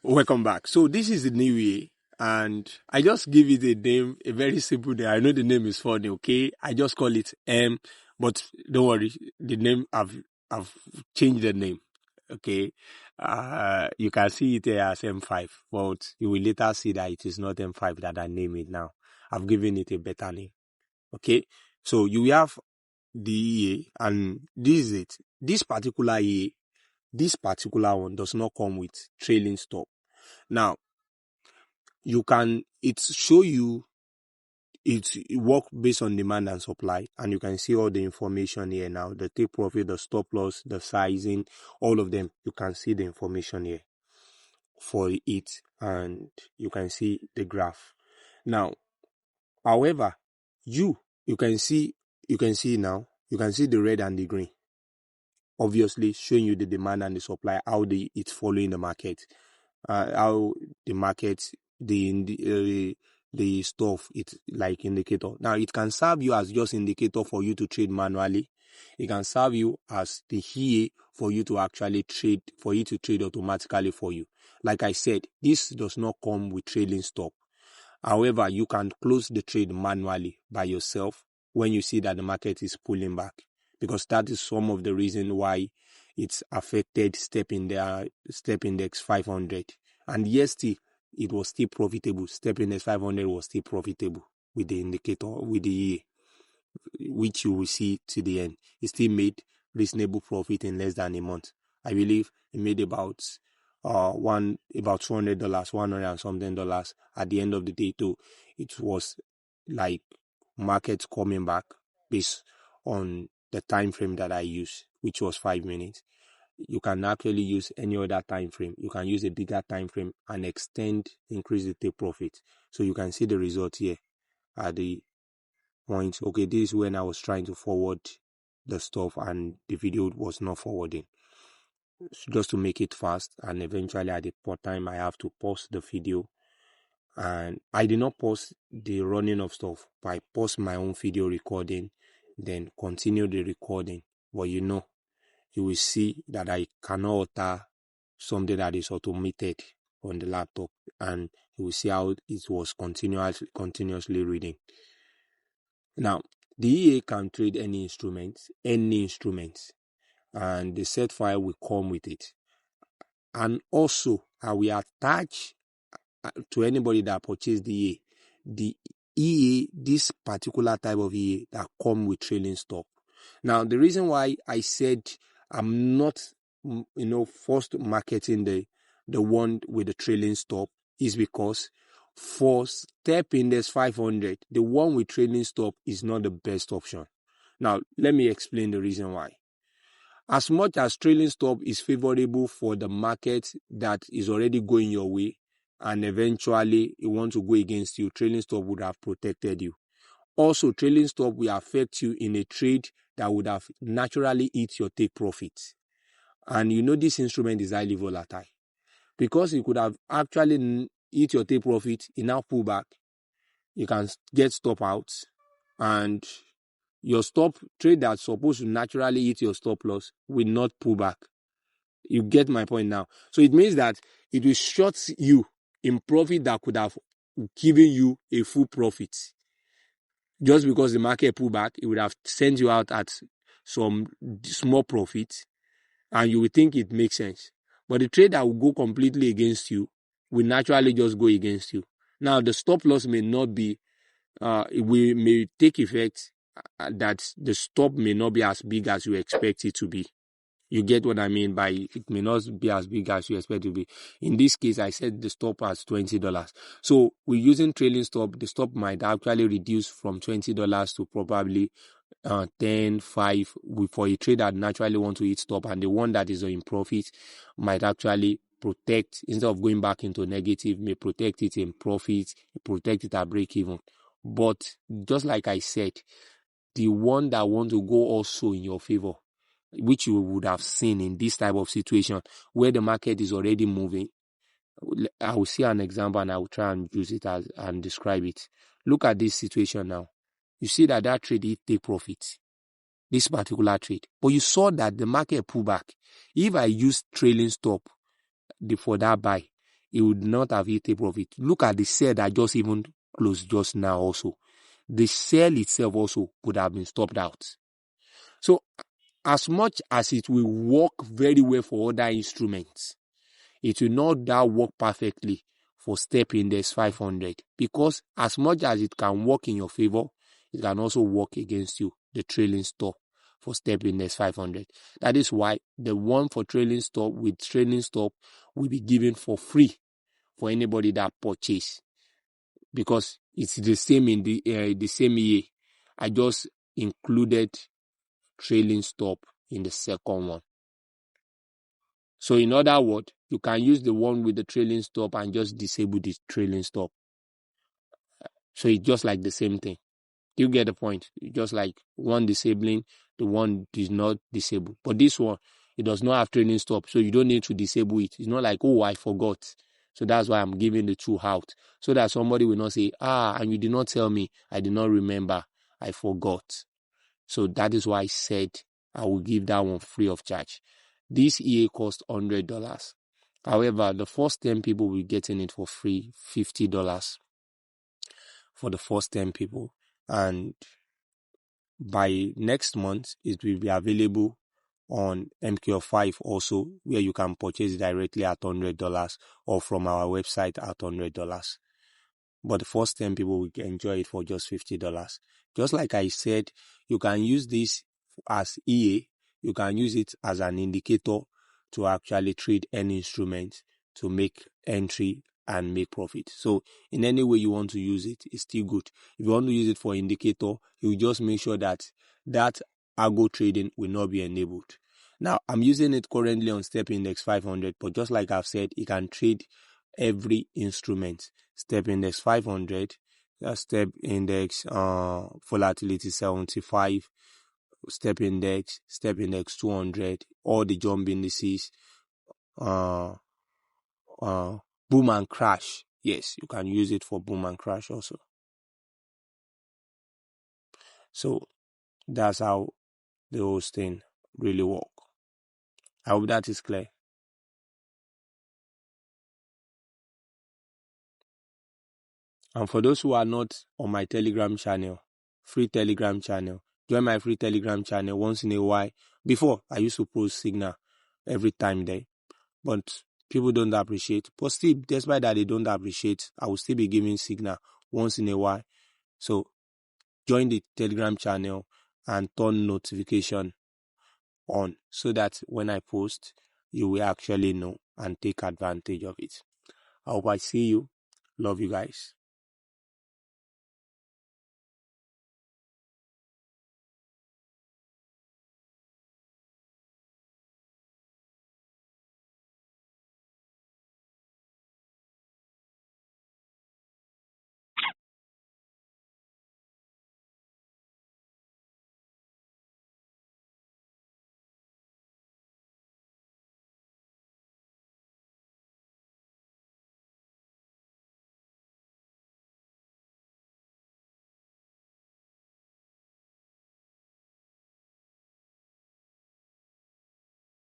Welcome back. So this is the new year, and I just give it a name, a very simple name. I know the name is funny, okay? I just call it M, but don't worry, the name I've changed the name, okay? You can see it here as M5, but you will later see that it is not M5 that I name it now. I've given it a better name, okay? So you have the EA, and this is it. This particular EA, this particular one does not come with trailing stop. Now, it show you, it work based on demand and supply, and you can see all the information here now, the take profit, the stop loss, the sizing, all of them. You can see the information here for it, and you can see the graph. Now, however, you can see now, you can see the red and the green, obviously showing you the demand and the supply, how it's following the market, how the market, the stuff, it's like indicator. Now it can serve you as just indicator for you to trade manually. It can serve you as the EA for you to actually trade, for you to trade automatically for you. Like I said, this does not come with trailing stop. However, you can close the trade manually by yourself when you see that the market is pulling back, because that is some of the reason why it's affected step index 500. And yes, it was still profitable. Step index 500 was still profitable with the indicator, with the EA, which you will see to the end. It still made reasonable profit in less than a month. I believe it made about $200, $100 and something dollars at the end of the day too. It was like markets coming back based on the time frame that I use, which was 5 minutes. You can actually use any other time frame. You can use a bigger time frame and increase the take profit. So you can see the result here at the point. Okay, this is when I was trying to forward the stuff and the video was not forwarding, just to make it fast, and eventually at the time I have to pause the video. And I did not pause the running of stuff, but I paused my own video recording, then continue the recording. But you will see that I cannot alter something that is automated on the laptop, and you will see how it was continuously reading. Now, the EA can trade any instrument, and the set file will come with it. And also, I will attach to anybody that purchased the EA, this particular type of EA that come with trailing stop. Now, the reason why I said I'm not, first marketing the one with the trailing stop is because for step index 500, the one with trailing stop is not the best option. Now, let me explain the reason why. As much as trailing stop is favorable for the market that is already going your way, and eventually it wants to go against you, trailing stop would have protected you. Also, trailing stop will affect you in a trade that would have naturally eat your take profit. And this instrument is highly volatile, because it could have actually eat your take profit, it now pull back. You can get stop out, and your stop trade that's supposed to naturally eat your stop loss will not pull back. You get my point now. So it means that it will short you in profit that could have given you a full profit. Just because the market pull back, it would have sent you out at some small profit, and you would think it makes sense. But the trade that will go completely against you will naturally just go against you. Now, the stop loss may not be, it may take effect that the stop may not be as big as you expect it to be. You get what I mean by it may not be as big as you expect it to be. In this case, I said the stop as $20. So we're using trailing stop. The stop might actually reduce from $20 to probably 10, 5 for a trader that naturally want to hit stop, and the one that is in profit might actually protect, instead of going back into negative, may protect it in profit, protect it at break even. But just like I said, the one that want to go also in your favor, which you would have seen in this type of situation where the market is already moving. I will see an example and I will try and use it and describe it. Look at this situation now. You see that trade it take profit, this particular trade, but you saw that the market pull back. If I use trailing stop for that buy, it would not have hit a profit. Look at the sell that just even closed just now also. The sell itself also could have been stopped out. So as much as it will work very well for other instruments, it will not that work perfectly for step index 500, because as much as it can work in your favor, it can also work against you, the trailing stop for step index 500. That is why the one for trailing stop with trailing stop will be given for free for anybody that purchase, because it's the same in the same year. I just included trailing stop in the second one. So in other words, you can use the one with the trailing stop and just disable the trailing stop. So it's just like the same thing. You get the point? It's just like one disabling, the one does not disable. But this one, it does not have trailing stop, so you don't need to disable it. It's not like, oh, I forgot. So that's why I'm giving the two out, so that somebody will not say, and you did not tell me, I did not remember, I forgot. So that is why I said I will give that one free of charge. This EA cost $100. However, the first 10 people will be getting it for free, $50 for the first 10 people. And by next month, it will be available on MQ5 also, where you can purchase directly at $100 or from our website at $100. But the first 10 people will enjoy it for just $50. Just like I said, you can use this as EA. You can use it as an indicator to actually trade any instrument to make entry and make profit. So in any way you want to use it, it's still good. If you want to use it for indicator, you just make sure that that algo trading will not be enabled. Now, I'm using it currently on Step Index 500, but just like I've said, it can trade every instrument. Step Index 500, Step Index volatility 75, Step Index 200, all the jump indices, boom and crash. Yes, you can use it for boom and crash also. So that's how the whole thing really works. I hope that is clear. And for those who are not on my Telegram channel, free Telegram channel, join my free Telegram channel once in a while. Before, I used to post signal every time there, but people don't appreciate. But still, despite that they don't appreciate, I will still be giving signal once in a while. So join the Telegram channel and turn notification on, so that when I post, you will actually know and take advantage of it. I hope I see you. Love you guys.